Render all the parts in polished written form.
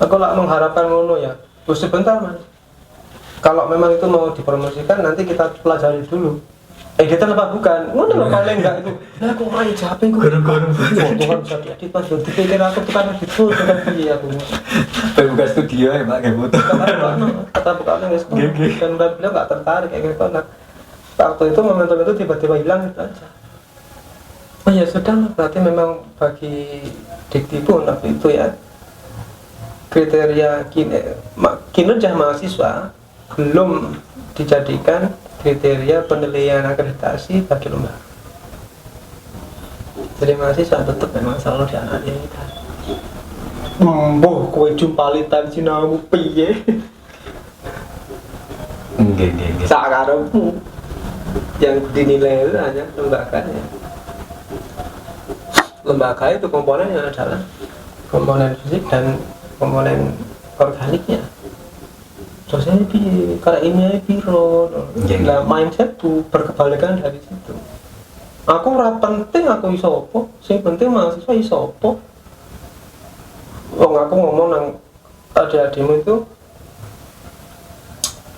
Aku lah mengharapkan ngono ya. Terus sebentar mas. Kalau memang itu mau dipromosikan nanti kita pelajari dulu. Editan apa bukan? Ngono loh paling enggak itu. Lah aku main capek aku. Gorong-gorong. Tuhan bisa diedit mas. Dipikir aku bukan itu kan iya aku. Buka studio ya Pak, kayak foto. Kata bukannya guys. Kan udah bilang enggak tertarik kayak gitu. Nah, waktu itu momentum itu tiba-tiba hilang itu aja. Oh ya sudah, berarti memang bagi Dikti pun waktu itu ya kriteria kinerja mahasiswa belum dijadikan kriteria penilaian akreditasi bagi lembaga. Jadi mahasiswa tetap memang selalu dianalisa. Kue jumpalitan sinamu piye? Nggih. Sakarepmu. Yang dinilai itu hanya lembaganya. Lembaga itu komponennya adalah komponen fisik dan komponen organiknya. Terusnya kalau ini biro, nah mindset tuh berkebalikan dari situ. Aku ora penting aku iso apa, sing penting mahasiswa iso apa. Wong aku ngomong nang adik-adikmu itu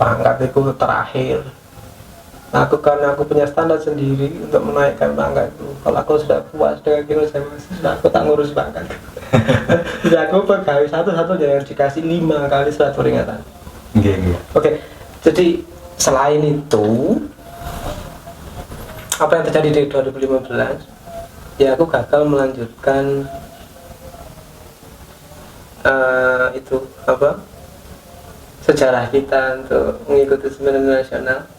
pangkat itu terakhir. Aku karena aku punya standar sendiri untuk menaikkan pangkat itu. Kalau aku sudah puas dengan kinerja mahasiswa, aku tak ngurus pangkat. Jadi aku pegawai satu-satunya yang dikasih 5 kali surat peringatan. Oke, jadi selain itu apa yang terjadi di 2015? Ya aku gagal melanjutkan itu apa? Sejarah kita untuk mengikuti seminar nasional.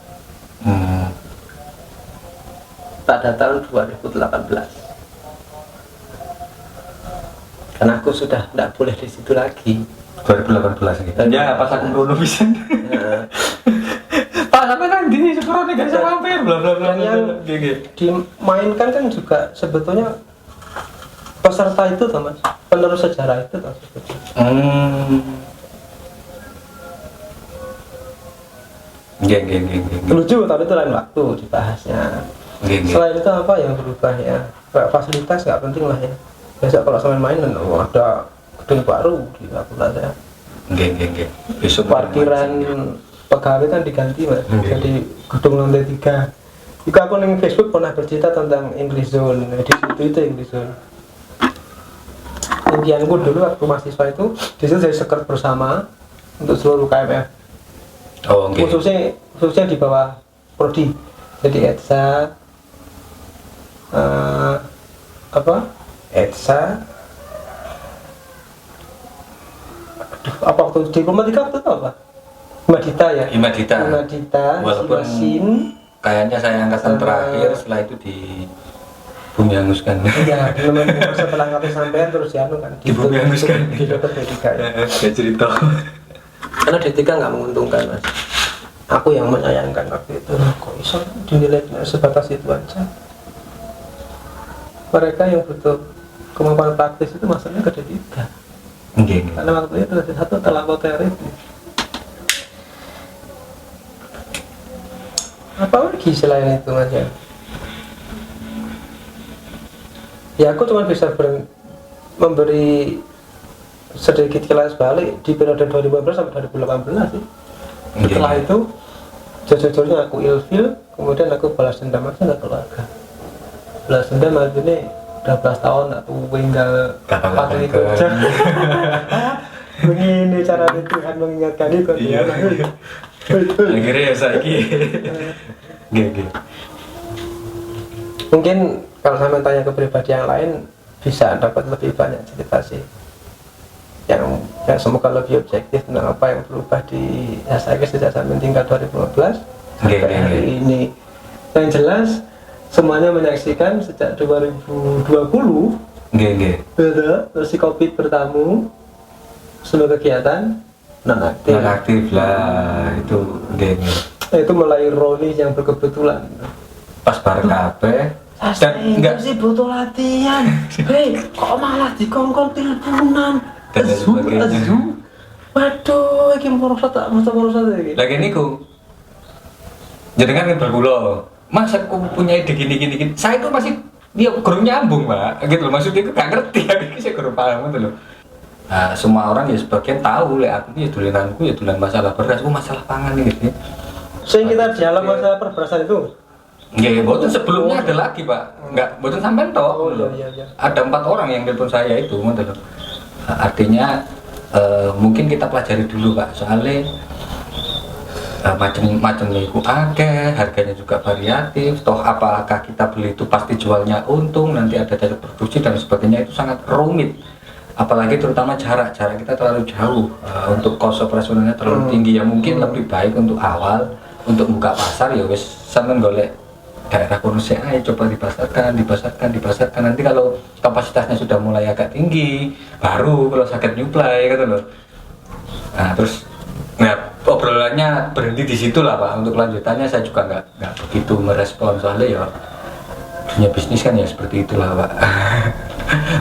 Pada tahun 2018 karena aku sudah tidak boleh di situ lagi 2018 gitu ya pas aku dulu bisa pas aku kan gini sekurang gak bisa mampir bla bla bla. Yang dimainkan kan juga sebetulnya peserta itu tuh mas, penerus sejarah itu tuh lucu tapi itu lain waktu dibahasnya. Selain itu apa yang berubah ya? Fasilitas nggak penting lah ya. Besok kalau sama main ada gedung baru di fakultas ya. Besok parkiran pegawai kan diganti mas. Jadi gedung lantai 3. Jika aku di Facebook pernah bercerita tentang English Zone. Di situ itu English Zone. Impianku dulu waktu mahasiswa itu di situ jadi sekret bersama untuk seluruh KMF. Khususnya di bawah prodi. Jadi ETSA apa waktu di Diplomatika itu apa? Imadita. Walaupun kayaknya saya angkatan terakhir, setelah itu di Bumi Hanguskan. Iya, setelah angkatan sampean terus kan di Bumi Hanguskan. Di dokter D3 ya. Saya cerita. Karena D3 nggak menguntungkan mas. Aku yang menyayangkan waktu itu. Kok bisa dinilai sebatas itu aja? Mereka yang butuh kemampuan praktis itu maksudnya ke D3. Karena waktu itu D1 terlampau teoritis. Apa lagi selain itu mas ya? Ya aku cuma bisa memberi sedikit kilas balik di periode 2015 sampai 2018 sih. Setelah itu jujur-jujurnya aku ilfil, kemudian aku balas dendam aja ke keluarga. Balas dendam artinya udah 12 tahun aku tinggal pakai itu aja. Begini cara Tuhan mengingatkan itu ya. Akhirnya ya saiki. Mungkin kalau saya tanya ke pribadi yang lain bisa dapat lebih banyak cerita sih yang semoga lebih objektif tentang apa yang berubah di SAKS sejak sampai tingkat 2015 sampai hari ini. Yang jelas semuanya menyaksikan sejak 2020 beda terus si COVID bertamu semua kegiatan non-aktif lah itu itu mulai ironis yang berkebetulan pas bareng kabeh dan enggak sih butuh latihan. Hei, kok malah dikongkon teleponan azu. Waduh, iki merosot iki. Lagi niku. Jenengan kan bergula. Mas aku punya ide gini. Saya itu masih dia kurang nyambung, Pak. Gitu loh. Maksudnya aku gak ngerti. Aku sih kurang paham gitu loh. Nah, semua orang ya sebagian tahu lek aku ya dolenanku ya dolen masalah beras, masalah pangan gitu. Sing kita dialog masalah perberasan itu. Nggih, mboten sebelumnya ada lagi, Pak. Enggak, mboten sampean tok. Oh iya. Ada 4 orang yang telepon saya itu, ngoten lho. Artinya mungkin kita pelajari dulu, Pak. Soalnya macam-macam itu akeh, harganya juga variatif. Toh apakah kita beli itu pasti jualnya untung, nanti ada cara produksi dan sebagainya, itu sangat rumit. Apalagi terutama jarak kita terlalu jauh, untuk cost operasionalnya terlalu tinggi. Ya mungkin lebih baik untuk awal untuk buka pasar ya wis sampean golek daerah produksi aja, coba dipasarkan. Nanti kalau kapasitasnya sudah mulai agak tinggi, baru kalau sakit nyuplai gitu loh. Nah terus, obrolannya berhenti di situ lah, Pak. Untuk lanjutannya saya juga nggak begitu merespon, soalnya ya dunia bisnis kan ya seperti itulah, Pak.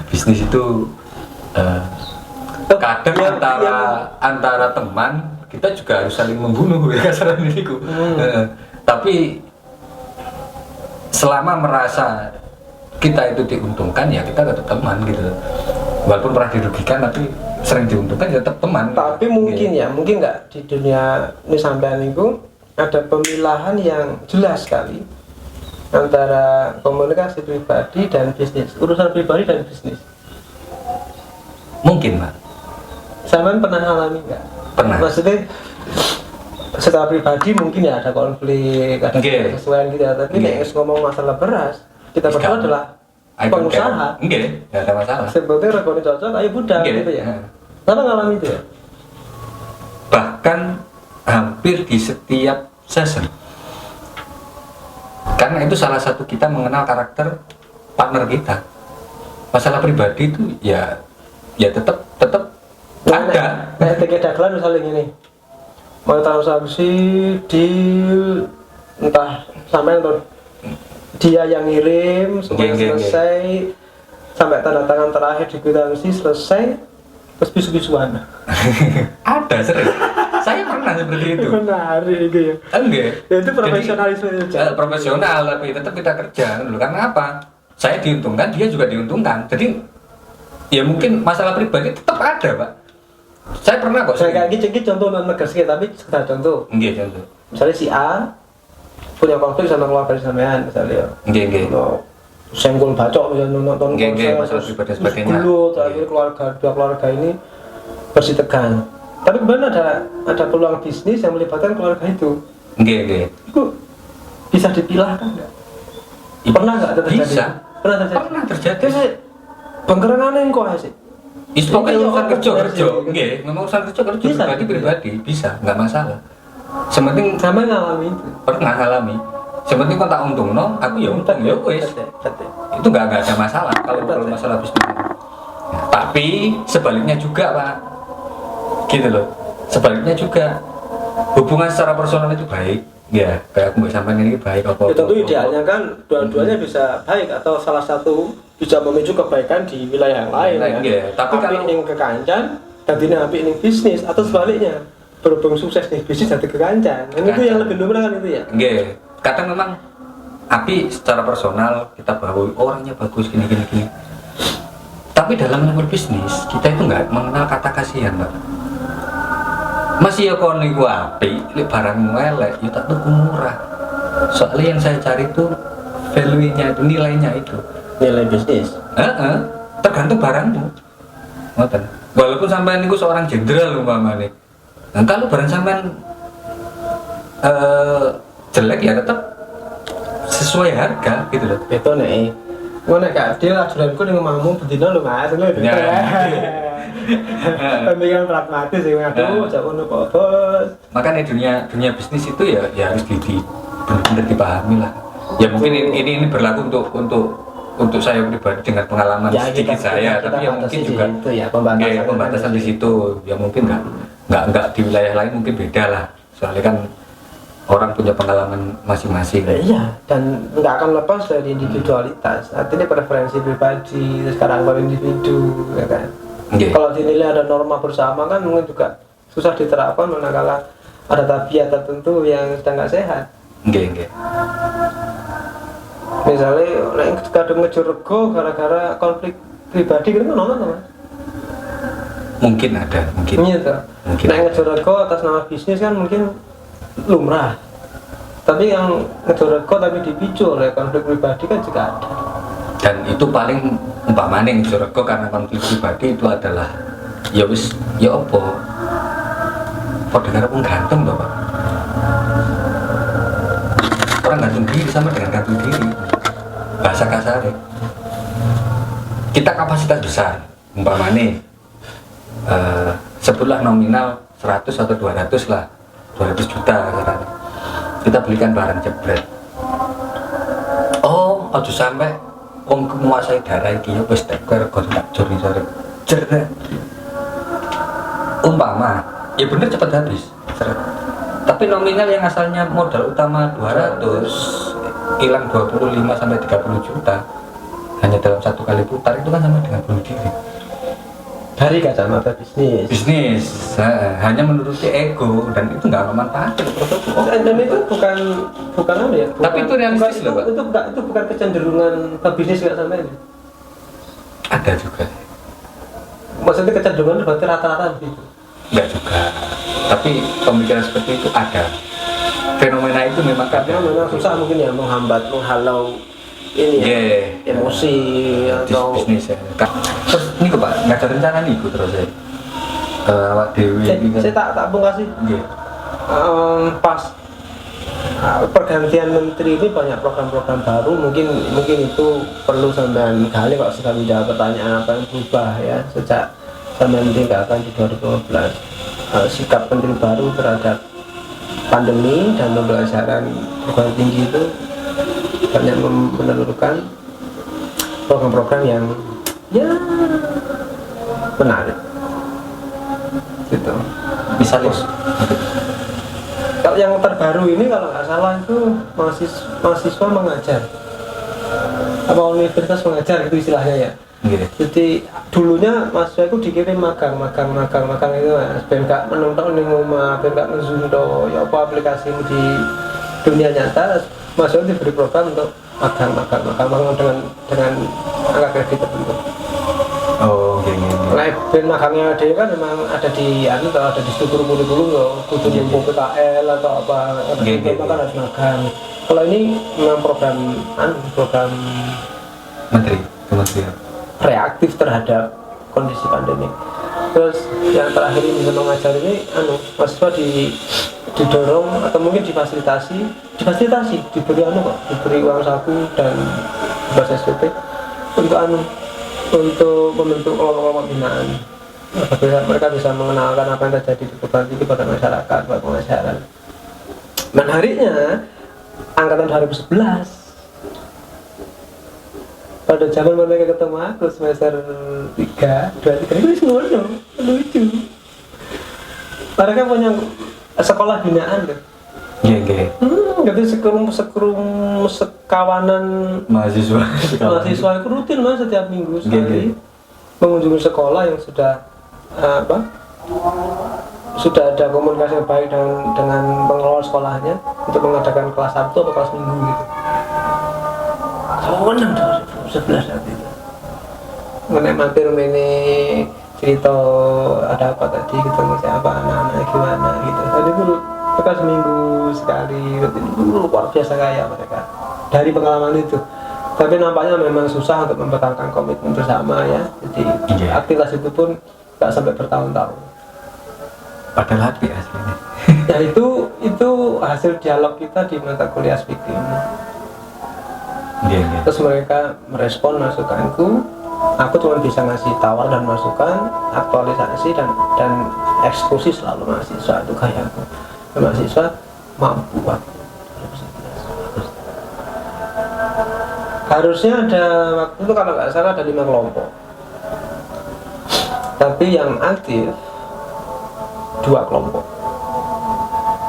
Bisnis itu kadang antara teman kita juga harus saling membunuh ya kasaran diriku. Tapi selama merasa kita itu diuntungkan ya kita tetap teman gitu, walaupun pernah dirugikan tapi sering diuntungkan ya tetap teman. Tapi mungkin ya mungkin nggak di dunia ini sampean itu ada pemilahan yang jelas sekali antara komunikasi pribadi dan bisnis, urusan pribadi dan bisnis. Mungkin, Pak. Sampean pernah alami nggak? Pernah. Maksudnya secara pribadi mungkin ya ada konflik, ada kesesuaian gitu ya, tapi nek ngomong masalah beras, kita berdua adalah pengusaha. Nggih, enggak ada masalah. Sebetulnya regone cocok, ayo budak gitu ya. Karena ngalami itu ya. Bahkan hampir di setiap season. Karena itu salah satu kita mengenal karakter partner kita. Masalah pribadi itu ya tetap ada. Kayak tiga dagelan misalnya gini. Mau transaksi deal entah sampai atau dia yang ngirim semuanya selesai sampai tanda tangan terakhir di kwitansi selesai terus bisu-bisuan. Ada sering. Saya pernah seperti itu. Benar itu ya. Enggak. Ya, itu profesionalisme aja. Profesional tapi tetap kita kerja dulu. Karena apa? Saya diuntungkan, dia juga diuntungkan. Jadi ya mungkin masalah pribadi tetap ada, Pak. Saya pernah kok. Saya kayak gitu contoh non-negara sedikit, tapi sekedar contoh. Enggak, contoh. Misalnya si A punya konflik sama keluarga sampean misalnya. Enggak. Senggol bacok misalnya nonton konser, masalah pribadi sebagainya. Gelut, akhirnya dua keluarga ini bersih tegang. Tapi kemudian ada peluang bisnis yang melibatkan keluarga itu. Enggak. Itu bisa dipilahkan nggak? Pernah nggak terjadi? Bisa. Pernah terjadi. Jadi bengkerengan kok sih. Pokoknya urusan kerja, nggih, memang urusan kerja pribadi bisa, nggak masalah. Sementing sama ngalami itu. Pernah ngalami. Sementing kok tak untung no, aku ya untung ya wes. Itu nggak ada masalah kalau masalah bisnis. Tapi sebaliknya juga, Pak. Gitu loh. Sebaliknya juga hubungan secara personal itu baik. Ya, kayak aku sampai ini baik apa. Ya, tentu idealnya kan dua-duanya bisa baik atau salah satu bisa memicu kebaikan di wilayah yang lain. Ya. Tapi kalau ingin kekancan, tadinya api ini bisnis atau sebaliknya berhubung sukses nih bisnis jadi kekancan. Itu yang lebih lumrah kan itu ya. Nggih. Kadang memang api secara personal kita bahwa orangnya bagus gini. Tapi dalam berbisnis kita itu nggak mengenal kata kasihan, Pak. Masih ya kon niku apik, lek barangmu elek ya tak tuku murah. Soalnya yang saya cari itu value-nya itu, nilainya itu. Nilai bisnis. Tergantung barangmu. Ngoten. Walaupun sampean niku seorang jenderal umpamane. Nah, kalau barang sampean jelek ya tetap sesuai harga gitu loh. Betul nih. Ngono gak adil ajuranku ning omahmu bendina lho Mas. Pentingan pragmatis ya, aduh, jangan lupa bos. Makanya dunia bisnis itu ya harus benar-benar dipahami lah. Ya mungkin ini berlaku untuk saya pribadi dengan pengalaman ya, sedikit saya, tapi ya mungkin juga itu ya pembatasan di situ. Ya mungkin nggak di wilayah lain mungkin beda lah. Soalnya kan orang punya pengalaman masing-masing. Iya, dan nggak akan lepas dari individualitas. Artinya preferensi pribadi, sekarang per individu, ya kan. Kalau dinilai ada norma bersama kan mungkin juga susah diterapkan manakala ada tabiat tertentu yang sedang nggak sehat. Nggih. Misalnya kadang ngejur rego gara-gara konflik pribadi gitu kan nonton teman. Mungkin ada, mungkin. Iya tuh. Mungkin Nah, ada. ngejar rego atas nama bisnis kan mungkin lumrah. Tapi yang ngejar rego tapi dipicu oleh konflik pribadi kan juga ada. Dan itu paling umpamanya yang Joroko karena konflik pribadi itu adalah ya wis ya apa pada karena pun gantung bapak orang gantung diri sama dengan gantung diri bahasa kasar kita kapasitas besar umpamanya sebutlah nominal 100 atau 200 lah 200 juta misalnya. Kita belikan barang jebret oh aduh sampai wong menguasai darah iki ya wis teker kok tak curi-curi jeret umpama ya bener cepat habis seret. Tapi nominal yang asalnya modal utama 200 hilang 25 sampai 30 juta hanya dalam satu kali putar itu kan sama dengan bunuh diri Dari kacamata bisnis. hanya menuruti ego dan itu nggak manfaatnya Dan itu bukan apa ya? Tapi itu realistis loh, Pak. Itu bukan kecenderungan pebisnis nggak sampai ini. ada juga Maksudnya kecenderungan berarti rata-rata begitu. enggak juga tapi pemikiran seperti itu ada fenomena itu memang Karena ada memang susah mungkin ya menghalau ini ya, emosi atau bisnis ya. Terus ini kok Pak, nggak ada rencana nih terus ya. Awak dewi ini kan. saya tak pungkasi Nggih. pas pergantian menteri ini banyak program-program baru mungkin itu perlu sampean gali kalau sekali ada pertanyaan apa yang berubah ya sejak sampean tinggalkan di 2015 sikap menteri baru terhadap pandemi dan pembelajaran perguruan tinggi itu banyak menelurkan program-program yang ya menarik gitu. Misalnya Kalau yang terbaru ini kalau nggak salah itu mahasiswa mengajar apa universitas mengajar itu istilahnya ya. nggih. Jadi dulunya mahasiswa itu dikirim magang itu mas ben gak menonton ning omah ben gak ngezoom to ya apa aplikasi di dunia nyata mahasiswa diberi program untuk magang dengan angka kredit tertentu. Oh, nggih. Nah, ben magangnya dia kan memang ada di ada di struktur kurikulum loh, kudu nyumpul PKL atau apa, memang kan harus magang. Kalau ini memang program kementerian reaktif terhadap kondisi pandemi. Terus yang terakhir ini bisa mengajar ini, mahasiswa didorong atau mungkin difasilitasi, diberi uang saku dan bebas SPP untuk membentuk kelompok binaan. Mereka bisa mengenalkan apa yang terjadi di perguruan tinggi pada masyarakat, buat pengajaran. Menariknya, angkatan 2011 pada zaman mereka ketemu aku semester 3, 2, 3 itu ngono, lucu. Mereka punya sekolah binaan tuh. nggih. Jadi sekawanan Mahasiswa itu rutin mas setiap minggu sekali mengunjungi sekolah yang sudah sudah ada komunikasi yang baik dengan pengelola sekolahnya untuk mengadakan kelas Sabtu atau kelas Minggu gitu. Kawan 2011 saat itu. Mengenai mampir ini cerita ada apa tadi ketemu siapa anak-anak gimana gitu. Tadi itu mereka seminggu sekali luar biasa kaya mereka dari pengalaman itu. Tapi nampaknya memang susah untuk mempertahankan komitmen bersama ya. Jadi aktivitas itu pun nggak sampai bertahun-tahun. Padahal hati aslinya. Ya itu hasil dialog kita di mata kuliah speaking. Terus mereka merespon masukanku. Aku cuma bisa ngasih tawar dan masukan, aktualisasi dan eksekusi selalu mahasiswa itu kayak aku. Mahasiswa mampu waktu. Harusnya ada waktu itu kalau nggak salah ada 5 kelompok. Tapi yang aktif 2 kelompok.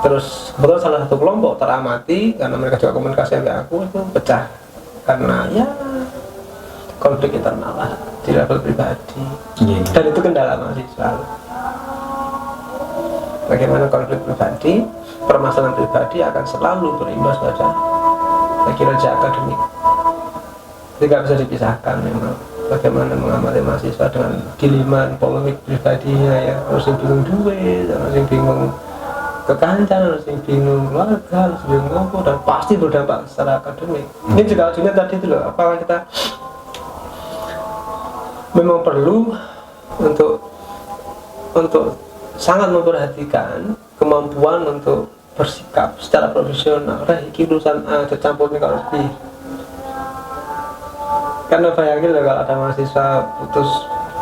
Terus kebetulan salah satu kelompok teramati karena mereka juga komunikasi dengan aku itu pecah karena ya konflik internal lah di level pribadi. Dan itu kendala mahasiswa. Bagaimana konflik pribadi, permasalahan pribadi akan selalu berimbas pada kinerja akademik. Tidak bisa dipisahkan memang. bagaimana mengamati mahasiswa dengan diliman polemik pribadinya ya, harus yang bingung duit, harus yang bingung kekancan, harus yang bingung keluarga, harus bingung ngopo, dan pasti berdampak secara akademik. Ini juga ujungnya tadi itu loh, apakah kita memang perlu untuk sangat memperhatikan kemampuan untuk bersikap secara profesional. Iki urusan tercampur nih kalau lebih. Karena bayangin loh kalau ada mahasiswa putus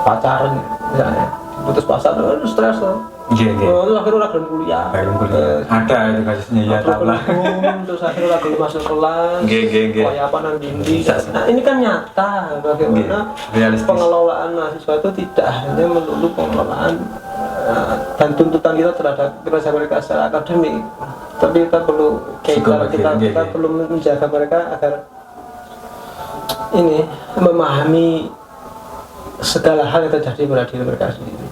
pacaran misalnya, putus pacaran itu stres loh. Iya. Terus akhirnya udah kuliah. Ada itu kasusnya ya, tahu lah. Terus akhirnya lagi masuk kelas. Kayak apa nanti. Nah ini kan nyata bagaimana pengelolaan mahasiswa itu tidak hanya melulu pengelolaan dan tuntutan kita terhadap kinerja mereka secara akademik, tapi kita perlu kita perlu menjaga mereka agar ini memahami segala hal yang terjadi pada diri mereka sendiri.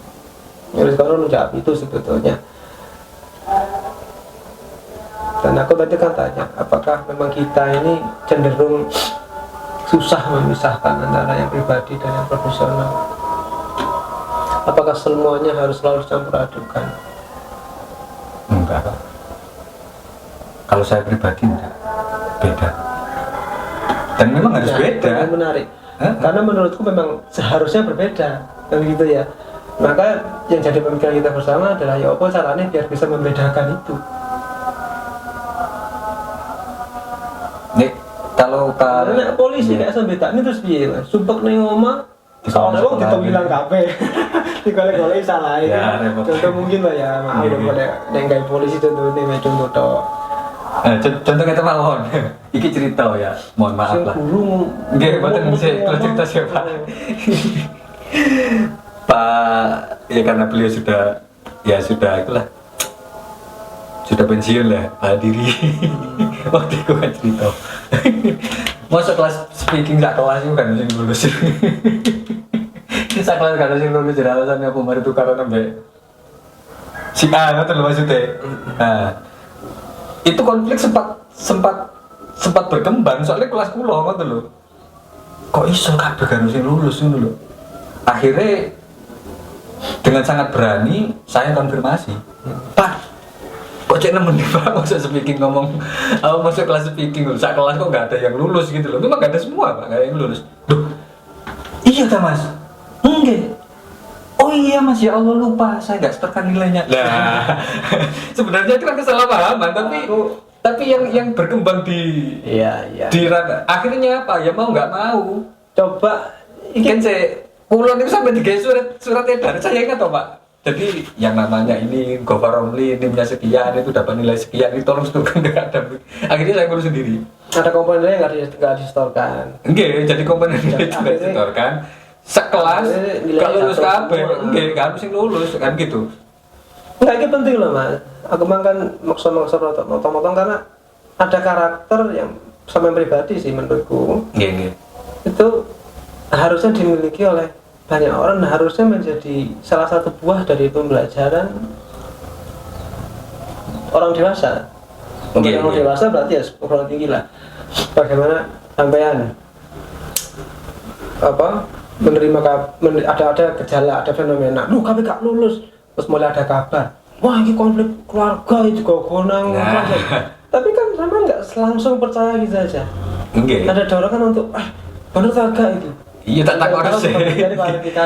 Jadi kalau menjawab itu sebetulnya. Dan aku tadi kan tanya, apakah memang kita ini cenderung susah memisahkan antara yang pribadi dan yang profesional? Apakah semuanya harus selalu dicampur adukan? Enggak. Kalau saya pribadi enggak, beda. Dan memang harus beda. Menarik. Karena menurutku memang seharusnya berbeda, kan gitu ya. Maka yang jadi pemikiran kita bersama adalah ya apa caranya biar bisa membedakan itu. Nih, kalau karena polisi kayak sampai tak ini terus piye Mas? Sumpek ning omah soalnya wong ditewilang kabeh. Digolek-golek salah ya. Contoh mungkin lah ya, maaf ya boleh nek gawe polisi contohnya contoh tok. Contoh kata mawon. Iki cerita ya, mohon maaf lah. Nggih, mboten bisa kalau cerita siapa. Pak, ya karena beliau sudah itulah, sudah pensiun lah, Pak Diri. Waktu itu kan cerita. Masuk kelas speaking sak kelas itu kan sing lulus. Sak kelas kan sing lulus jadi alasannya aku mari tukaran ambek si A ngoten lho maksudnya. Nah, itu konflik sempat berkembang soalnya kelas kula ngoten lho. Kok iso kabeh kan sing lulus ngono lho. Akhirnya dengan sangat berani saya konfirmasi, Pak, kok cek nemen nih Pak, masuk speaking ngomong, masuk kelas speaking, saat kelas kok nggak ada yang lulus gitu loh, memang nggak ada semua Pak, nggak ada yang lulus. Duh, iya tak Mas? Enggak. Oh iya Mas, ya Allah lupa, saya nggak setorkan nilainya. Nah, sebenarnya itu kan kesalahpahaman, tapi yang berkembang di ranah, akhirnya apa? Ya mau nggak mau, coba, kan saya pulang itu sampai tiga surat edaran saya ingat toh Pak. Jadi yang namanya ini Govaromli nimnya sekian itu dapat nilai sekian itu tolong setorkan ke akademik. Akhirnya saya ngurus sendiri. Ada komponennya nggak disetorkan. Enggak, jadi komponennya itu nggak disetorkan. Sekelas kalau lulus kabeh, enggak harus yang lulus kan gitu. Enggak, ini penting loh Mas. Aku makan maksa motong-motong karena ada karakter yang sama pribadi sih menurutku. Iya. Itu harusnya dimiliki oleh banyak orang, harusnya menjadi salah satu buah dari pembelajaran orang dewasa. Orang dewasa berarti ya ukuran tinggi lah. Bagaimana sampean menerima ada gejala, ada fenomena, kami gak lulus, terus mulai ada kabar, wah ini konflik keluarga itu gogonang. Tapi kan sama nggak langsung percaya gitu aja. Ada dorongan untuk bener tak itu. Iya, tak harus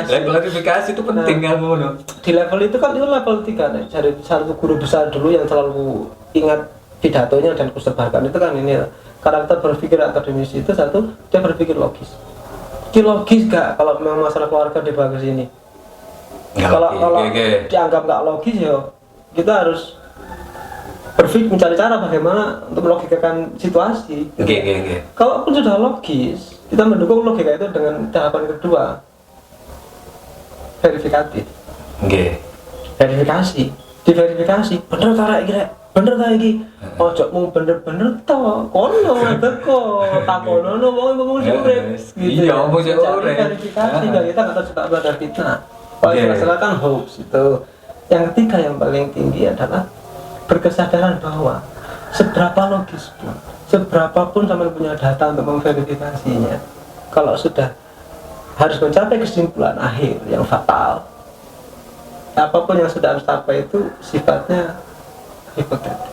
klarifikasi itu penting kan ngono. Di level itu kan itu level 3 nih. Cari satu guru besar dulu yang selalu ingat pidatonya dan kusebarkan itu kan ini karakter berpikir akademisi itu satu, dia berpikir logis. Ini logis gak kalau memang masalah keluarga dibawa ke sini? Kalau dianggap gak logis ya kita harus berpikir mencari cara bagaimana untuk melogikakan situasi. Kalaupun sudah logis, kita mendukung logika itu dengan tahapan kedua, verifikatif. Verifikasi, diverifikasi, bener tak iki, bener tak iki. Ojo mung bener-bener to, kono teko, takono ngomong sing urip. Iya, ngomong sing urip. Verifikasi kita enggak tahu sebab ada fitnah. Kalau silakan hoax itu. Yang ketiga yang paling tinggi adalah berkesadaran bahwa seberapa logis pun, seberapapun sampai punya data untuk memverifikasinya, kalau sudah harus mencapai kesimpulan akhir yang fatal. Apapun yang sudah harus capai itu sifatnya hipotetis,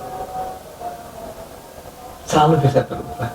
selalu bisa berubah.